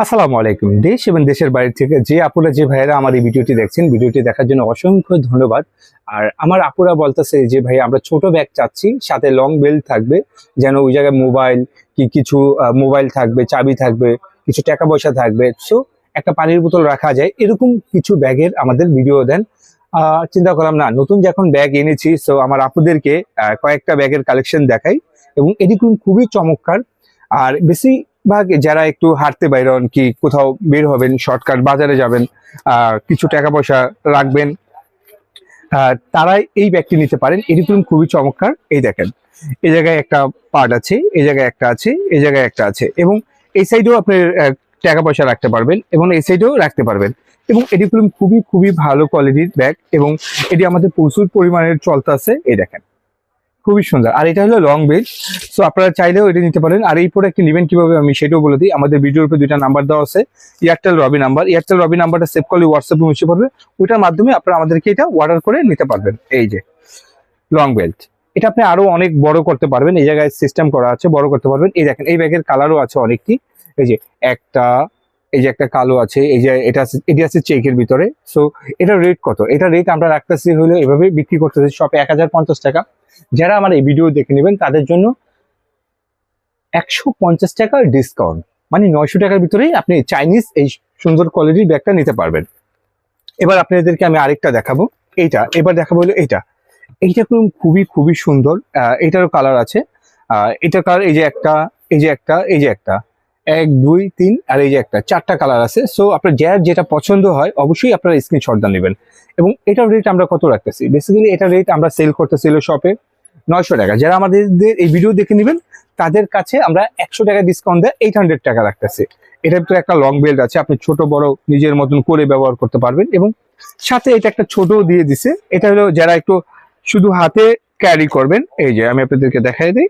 আসসালামু আলাইকুম। দেশ এবং দেশের বাইরে থেকে যে আপুরা যে ভাইয়েরা আমার এই ভিডিওটি দেখছেন, ভিডিওটি দেখার জন্য অসংখ্য ধন্যবাদ। আর আমার আপুরা বলতেছে যে ভাই আমরা ছোট ব্যাগ চাচ্ছি, সাথে লং বেল্ট থাকবে, যেন ওই জায়গায় মোবাইল কি কিছু মোবাইল থাকবে, চাবি থাকবে, কিছু টাকা পয়সা থাকবে, সো একটা পানির বোতল রাখা যায় এরকম কিছু ব্যাগের আমাদের ভিডিও দেন। চিন্তা করলাম না, নতুন যখন ব্যাগ এনেছি, সো আমার আপুদেরকে কয়েকটা ব্যাগের কালেকশন দেখাই এবং এটি খুবই চমৎকার। আর বেশিরভাগ যারা একটু হাঁটতে বাইরন কি কোথাও বের হবেন, শর্টকাট বাজারে যাবেন, কিছু টাকা পয়সা রাখবেন, তারাই এই ব্যাগটি নিতে পারেন। এরকম খুবই চমৎকার। এই দেখেন, এই জায়গায় একটা পার্ট আছে, এই জায়গায় একটা আছে, এই জায়গায় একটা আছে, এবং এই সাইডেও আপনি টাকা পয়সা রাখতে পারবেন এবং এই সাইডেও রাখতে পারবেন। এবং এটি খুবই খুবই ভালো কোয়ালিটির ব্যাগ এবং এটি আমাদের প্রচুর পরিমাণের চলতে আছে। এই দেখেন, খুবই সুন্দর। আর এটা হলো লং বেল্ট, সো আপনারা চাইলেও এটা নিতে পারেন। আর এই প্রোডাক্টটি নেবেন কিভাবে আমি সেটাও বলে দিই। আমাদের ভিডিওর উপরে দুইটা নাম্বার দেওয়া আছে, এয়ারটেল রবি নাম্বার। এয়ারটেল রবি নাম্বারটা সেভ করলে হোয়াটসঅ্যাপে মুছে পড়বে, ওইটার মাধ্যমে আপনারা আমাদেরকে এটা অর্ডার করে নিতে পারবেন। এই যে লং বেল্ট, এটা আপনি আরো অনেক বড় করতে পারবেন, এই জায়গায় সিস্টেম করা আছে, বড় করতে পারবেন। এই দেখেন, এই ব্যাগের কালারও আছে অনেকটি। এই যে একটা, এই যে একটা কালো আছে, এই যে এটি আছে চেকের ভিতরে। সো এটা রেট কত? এটা রেট আমরা রাখতেছি হলো এভাবে, বিক্রি করতেছি শপে 1050 টাকা। যারা আমার এই ভিডিও দেখে নেবেন তাদের জন্য 150 টাকার ডিসকাউন্ট, মানে 900 টাকার ভিতরেই আপনি চাইনিজ এই সুন্দর কোয়ালিটির ব্যাগটা নিতে পারবেন। এবার আপনাদেরকে আমি আরেকটা দেখাবো, এবার দেখাবো হলো এইটা খুবই খুবই সুন্দর। এটারও কালার আছে, এটার কালার এই যে একটা, এই যে একটা, এই যে একটা, 1 2 3 আর এই যে একটা, 4টা কালার আছে। সো আপনার যার যেটা পছন্দ হয় অবশ্যই আপনারা স্ক্রিনশটটা নেবেন। এবং এটার রেট আমরা কত রাখতেছি? বেসিক্যালি এটার রেট আমরা সেল করতেছিল শপে 900 টাকা। যারা আমাদের এই ভিডিও দেখে নেবেন তাদের কাছে আমরা 100 টাকা ডিসকাউন্ট দিয়ে 800 টাকা রাখতেছি। এটার ভিতরে একটা লং বেল্ট আছে, আপনি ছোট বড় নিজের মতন করে ব্যবহার করতে পারবেন। এবং সাথে এটা একটা ছোট দিয়ে দিছে, এটা হলো যারা একটু শুধু হাতে ক্যারি করবেন। এই যে আমি আপনাদেরকে দেখাই দিই,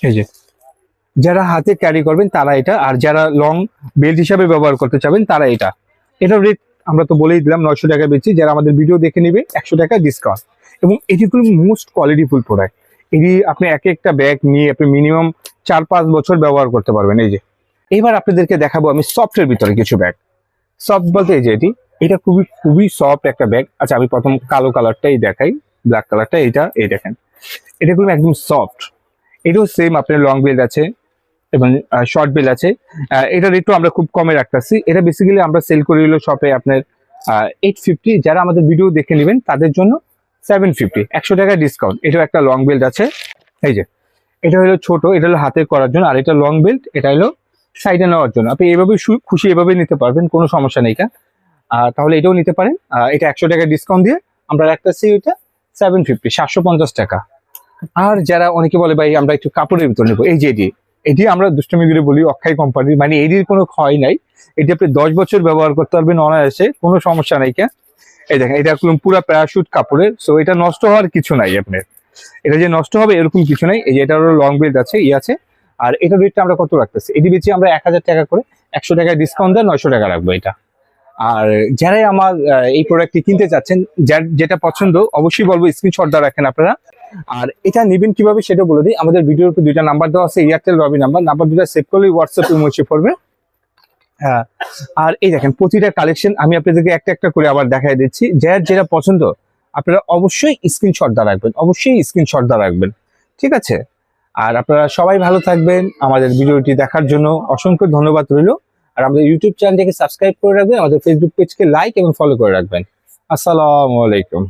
এই যে যারা হাতে ক্যারি করবেন তারা এটা, আর যারা লং বেল্ট হিসাবে ব্যবহার করতে চাবেন তারা এটা। এটার রেট আমরা তো বলেই দিলাম 900 টাকা বেচি। যারা আমাদের ভিডিও দেখে নেবে 100 টাকা ডিসকাউন্ট। এবং এটি খুব মোস্ট কোয়ালিটিফুল প্রোডাক্ট। এটি আপনি এক একটা ব্যাগ নিয়ে আপনি মিনিমাম 4-5 বছর ব্যবহার করতে পারবেন। এই যে এবার আপনাদেরকে দেখাবো আমি সফটের ভিতরে কিছু ব্যাগ। সফট বলতে এই যে এটা খুবই খুবই সফট একটা ব্যাগ। আচ্ছা, আমি প্রথম কালো কালারটাই দেখাই, ব্ল্যাক কালারটা। এই দেখেন, এটা খুব একদম সফট। এটাও সেম, আপনার লং বেল্ট আছে এবং শর্ট বেল আছে। এটার রেটও আমরা খুব কমে রাখতেছি। এটা বেসিক্যালি আমরা সেল করি হলো শপে আপনার 850। যারা আমাদের ভিডিও দেখে নেবেন তাদের জন্য 750, 100 টাকা ডিসকাউন্ট। এটাও একটা লং বেল্ট আছে। এই যে এটা হলো ছোট, এটা হলো হাতে করার জন্য, আর এটা লং বেল্ট, এটা হলো সাইডে নেওয়ার জন্য। আপনি এভাবে খুশি এভাবে নিতে পারবেন, কোনো সমস্যা নেই। তাহলে এটাও নিতে পারেন। এটা 100 টাকা ডিসকাউন্ট দিয়ে আমরা রাখতেছি ওইটা 750, 750 টাকা। আর যারা অনেকে বলে ভাই আমরা একটু কাপড়ের ভিতর নেবো, এই যে এটি আমরা দুষ্টমি করে বলি অক্ষয় কোম্পানির, মানে এটির কোনো ক্ষয় নাই। এটি আপনি 10 বছর ব্যবহার করতে পারবেন অনায়াসে, কোনো সমস্যা নাই। এই দেখেন, এটা পুরো প্যারাশুট কাপড়ের, সো এটা নষ্ট হওয়ার কিছু নাই আপনার। এটা যে নষ্ট হবে এরকম কিছু নাই। এই যে এটার লং বেল্ট আছে, আছে। আর এটার রেটটা আমরা কত রাখতেছি? এটি বেশি আমরা 1000 টাকা করে, 100 টাকা ডিসকাউন্ট দিয়ে 900 টাকা রাখবো এটা। আর যারাই আমার এই প্রোডাক্টটি কিনতে চাচ্ছেন, যার যেটা পছন্দ অবশ্যই বলবো স্ক্রিনশট দিয়ে রাখেন আপনারা। আর এটা নেবেন কিভাবে সেটা বলে দিই। আমাদের ভিডিওর উপর দুইটা নাম্বার দেওয়া আছে, এয়ারটেল রবি নাম্বার দুটা সেভ করলে হোয়াটসঅ্যাপে মুছে পড়বে। হ্যাঁ, আর এই দেখেন প্রতিটা কালেকশন আমি আপনাদেরকে একটা একটা করে আবার দেখাই দিচ্ছি। যার যেটা পছন্দ আপনারা অবশ্যই স্ক্রিনশট দিয়ে রাখবেন, অবশ্যই স্ক্রিনশট দিয়ে রাখবেন, ঠিক আছে? আর আপনারা সবাই ভালো থাকবেন। আমাদের ভিডিওটি দেখার জন্য অসংখ্য ধন্যবাদ রইল। আর আমাদের ইউটিউব চ্যানেলটিকে সাবস্ক্রাইব করে রাখবেন, আমাদের ফেসবুক পেজকে লাইক এবং ফলো করে রাখবেন। আসসালামু আলাইকুম।